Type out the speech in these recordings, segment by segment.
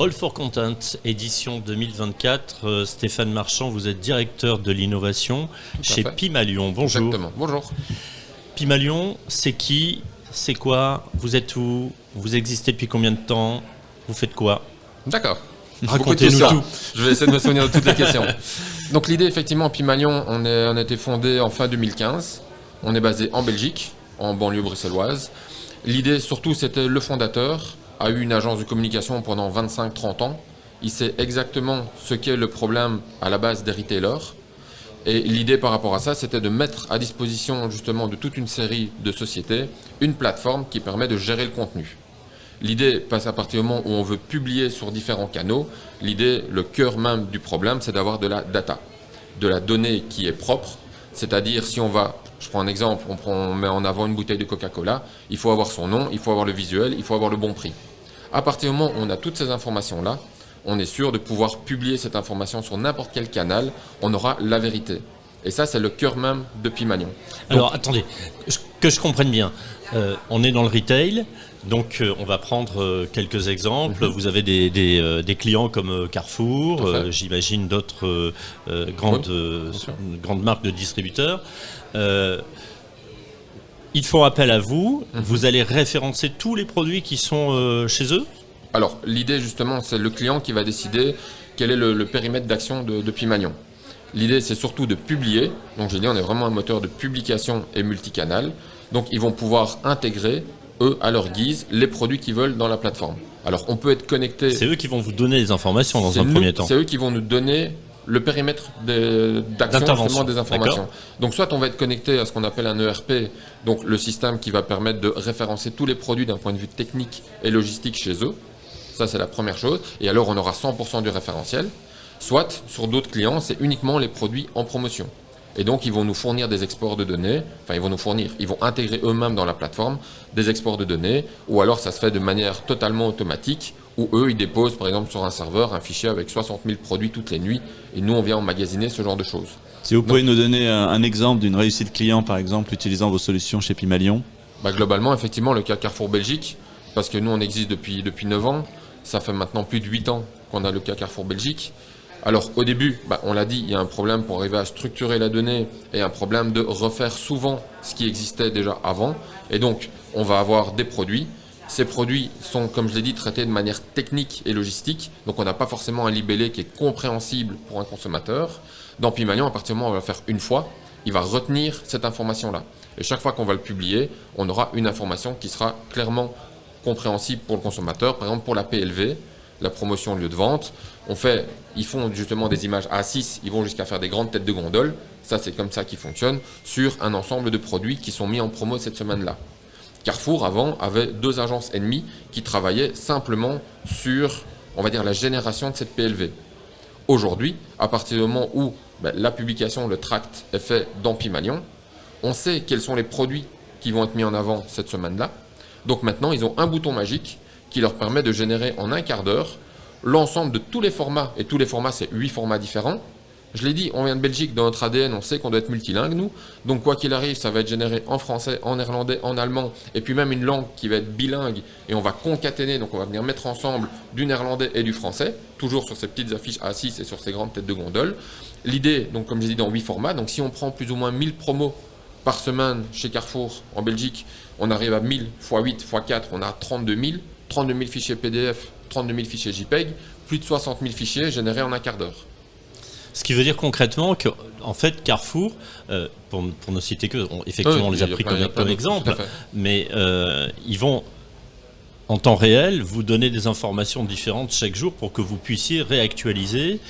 All for Content, édition 2024. Stéphane Marchand, vous êtes directeur de l'innovation chez Pymalion. Bonjour. Exactement, bonjour. Pymalion, c'est qui? C'est quoi? Vous êtes où? Vous existez depuis combien de temps? Vous faites quoi? D'accord. Racontez-nous tout. Je vais essayer de me souvenir de toutes les questions. Donc l'idée, effectivement, Pymalion, on a été fondé en fin 2015. On est basé en Belgique, en banlieue bruxelloise. L'idée, surtout, c'était le fondateur a eu une agence de communication pendant 25-30 ans. Il sait exactement ce qu'est le problème à la base des retailers. Et l'idée par rapport à ça, c'était de mettre à disposition justement de toute une série de sociétés une plateforme qui permet de gérer le contenu. L'idée passe à partir du moment où on veut publier sur différents canaux. L'idée, le cœur même du problème, c'est d'avoir de la data, de la donnée qui est propre. C'est-à-dire, si on va, je prends un exemple, on met en avant une bouteille de Coca-Cola, il faut avoir son nom, il faut avoir le visuel, il faut avoir le bon prix. À partir du moment où on a toutes ces informations-là, on est sûr de pouvoir publier cette information sur n'importe quel canal, on aura la vérité. Et ça, c'est le cœur même de Pymalion. Alors, attendez, que je comprenne bien. On est dans le retail, donc on va prendre quelques exemples. Vous avez des clients comme Carrefour, j'imagine d'autres grandes marques de distributeurs. Ils font appel à vous, vous allez référencer tous les produits qui sont chez eux? Alors, l'idée justement, c'est le client qui va décider quel est le périmètre d'action de Pymalion. L'idée, c'est surtout de publier. Donc, j'ai dit, on est vraiment un moteur de publication et multicanal. Donc, ils vont pouvoir intégrer, eux, à leur guise, les produits qu'ils veulent dans la plateforme. Alors, on peut être connecté... C'est eux qui vont vous donner les informations dans un premier temps. C'est eux qui vont nous donner le périmètre d'action des informations. Donc soit on va être connecté à ce qu'on appelle un ERP, donc le système qui va permettre de référencer tous les produits d'un point de vue technique et logistique chez eux. Ça, c'est la première chose. Et alors, on aura 100% du référentiel. Soit, sur d'autres clients, c'est uniquement les produits en promotion. Et donc, ils vont nous fournir des exports de données. Enfin, ils vont intégrer eux-mêmes dans la plateforme des exports de données. Ou alors, ça se fait de manière totalement automatique, où eux, ils déposent, par exemple, sur un serveur, un fichier avec 60 000 produits toutes les nuits. Et nous, on vient emmagasiner ce genre de choses. Si vous pouvez nous donner un exemple d'une réussite client, par exemple, utilisant vos solutions chez Pymalion. Globalement, effectivement, le cas Carrefour Belgique, parce que nous, on existe depuis 9 ans. Ça fait maintenant plus de 8 ans qu'on a le cas Carrefour Belgique. Alors au début, on l'a dit, il y a un problème pour arriver à structurer la donnée et un problème de refaire souvent ce qui existait déjà avant. Et donc, on va avoir des produits. Ces produits sont, comme je l'ai dit, traités de manière technique et logistique. Donc on n'a pas forcément un libellé qui est compréhensible pour un consommateur. Dans Pymalion, à partir du moment où on va le faire une fois, il va retenir cette information-là. Et chaque fois qu'on va le publier, on aura une information qui sera clairement compréhensible pour le consommateur. Par exemple, pour la PLV, la promotion lieu de vente, ils font justement des images A6, ils vont jusqu'à faire des grandes têtes de gondole. Ça, c'est comme ça qu'ils fonctionnent sur un ensemble de produits qui sont mis en promo cette semaine-là. Carrefour, avant, avait 2 agences ennemies qui travaillaient simplement sur, on va dire, la génération de cette PLV. Aujourd'hui, à partir du moment où la publication, le tract est fait dans Pymalion, on sait quels sont les produits qui vont être mis en avant cette semaine-là. Donc maintenant, ils ont un bouton magique qui leur permet de générer en un quart d'heure l'ensemble de tous les formats. Et tous les formats, c'est 8 formats différents. Je l'ai dit, on vient de Belgique, dans notre ADN, on sait qu'on doit être multilingue, nous. Donc quoi qu'il arrive, ça va être généré en français, en néerlandais, en allemand, et puis même une langue qui va être bilingue. Et on va concaténer, donc on va venir mettre ensemble du néerlandais et du français, toujours sur ces petites affiches A6 et sur ces grandes têtes de gondole. L'idée, donc comme j'ai dit, dans 8 formats. Donc si on prend plus ou moins 1000 promos par semaine chez Carrefour en Belgique, on arrive à 1000 x 8 x 4, on a 32 000 fichiers PDF, 32 000 fichiers JPEG, plus de 60 000 fichiers générés en un quart d'heure. Ce qui veut dire concrètement qu'en fait Carrefour, pour ne citer que, effectivement on les a pris comme exemple, mais ils vont en temps réel vous donner des informations différentes chaque jour pour que vous puissiez réactualiser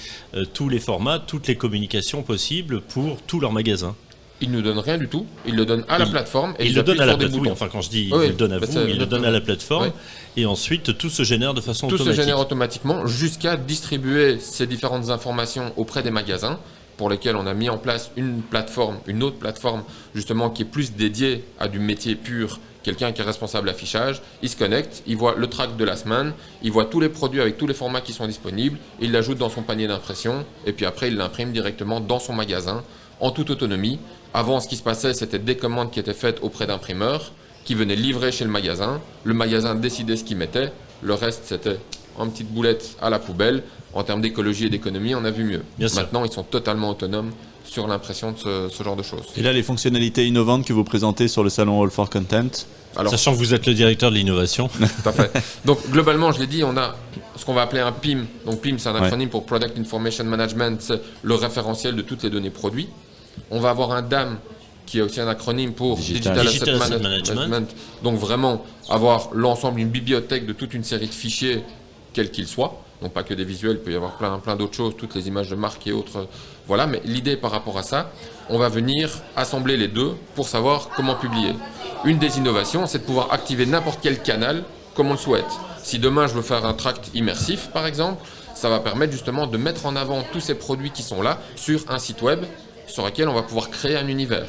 tous les formats, toutes les communications possibles pour tous leurs magasins. Ils ne donnent rien du tout, ils le donnent à la plateforme et ils le donnent à la plateforme. Enfin, quand je dis ils le donnent à vous, ils le donnent à la plateforme et ensuite tout se génère de façon automatique. Tout se génère automatiquement jusqu'à distribuer ces différentes informations auprès des magasins pour lesquels on a mis en place une autre plateforme justement qui est plus dédiée à du métier pur. Quelqu'un qui est responsable affichage, il se connecte, il voit le track de la semaine, il voit tous les produits avec tous les formats qui sont disponibles, il l'ajoute dans son panier d'impression et puis après il l'imprime directement dans son magasin en toute autonomie. Avant, ce qui se passait, c'était des commandes qui étaient faites auprès d'imprimeurs qui venaient livrer chez le magasin décidait ce qu'il mettait, le reste c'était en petites boulettes à la poubelle. En termes d'écologie et d'économie, on a vu mieux. Maintenant, ils sont totalement autonomes sur l'impression de ce genre de choses. Et là, les fonctionnalités innovantes que vous présentez sur le salon All for Content. Alors, sachant que vous êtes le directeur de l'innovation. Tout à fait. Donc, globalement, je l'ai dit, on a ce qu'on va appeler un PIM. Donc, PIM, c'est un acronyme pour Product Information Management, c'est le référentiel de toutes les données produits. On va avoir un DAM, qui est aussi un acronyme pour Digital Asset Management. Donc, vraiment, avoir l'ensemble, une bibliothèque de toute une série de fichiers, quels qu'ils soient. Donc, pas que des visuels, il peut y avoir plein d'autres choses, toutes les images de marque et autres. Voilà, mais l'idée par rapport à ça, on va venir assembler les deux pour savoir comment publier. Une des innovations, c'est de pouvoir activer n'importe quel canal comme on le souhaite. Si demain je veux faire un tract immersif, par exemple, ça va permettre justement de mettre en avant tous ces produits qui sont là sur un site web sur lequel on va pouvoir créer un univers.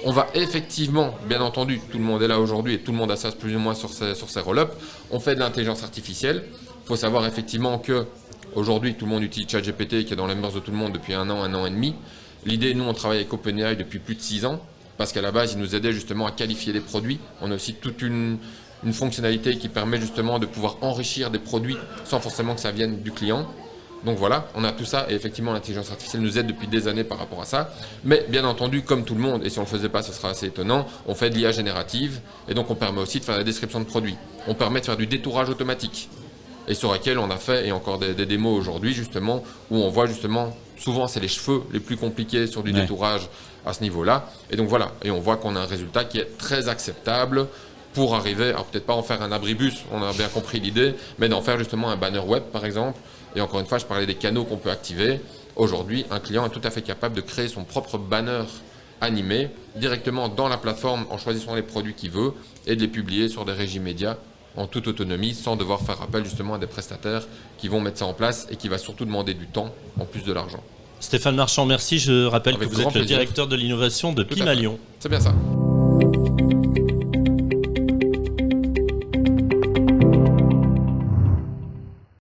On va effectivement, bien entendu, tout le monde est là aujourd'hui et tout le monde a ça plus ou moins sur ses roll-ups, on fait de l'intelligence artificielle. Il faut savoir effectivement que aujourd'hui tout le monde utilise ChatGPT qui est dans les mœurs de tout le monde depuis un an et demi. L'idée, nous on travaille avec OpenAI depuis plus de 6 ans parce qu'à la base ils nous aidaient justement à qualifier des produits. On a aussi toute une fonctionnalité qui permet justement de pouvoir enrichir des produits sans forcément que ça vienne du client. Donc voilà, on a tout ça et effectivement l'intelligence artificielle nous aide depuis des années par rapport à ça. Mais bien entendu, comme tout le monde, et si on ne le faisait pas, ce sera assez étonnant, on fait de l'IA générative et donc on permet aussi de faire la description de produits. On permet de faire du détourage automatique et sur lequel on a fait et encore des démos aujourd'hui justement où on voit justement, souvent c'est les cheveux les plus compliqués sur du détourage à ce niveau-là. Et donc voilà, et on voit qu'on a un résultat qui est très acceptable pour arriver, alors peut-être pas en faire un abribus, on a bien compris l'idée, mais d'en faire justement un banner web par exemple. Et encore une fois, je parlais des canaux qu'on peut activer. Aujourd'hui, un client est tout à fait capable de créer son propre banner animé directement dans la plateforme en choisissant les produits qu'il veut et de les publier sur des régies médias en toute autonomie sans devoir faire appel justement à des prestataires qui vont mettre ça en place et qui va surtout demander du temps en plus de l'argent. Stéphane Marchand, merci. Je rappelle que vous êtes le directeur de l'innovation de PIM à Lyon. C'est bien ça.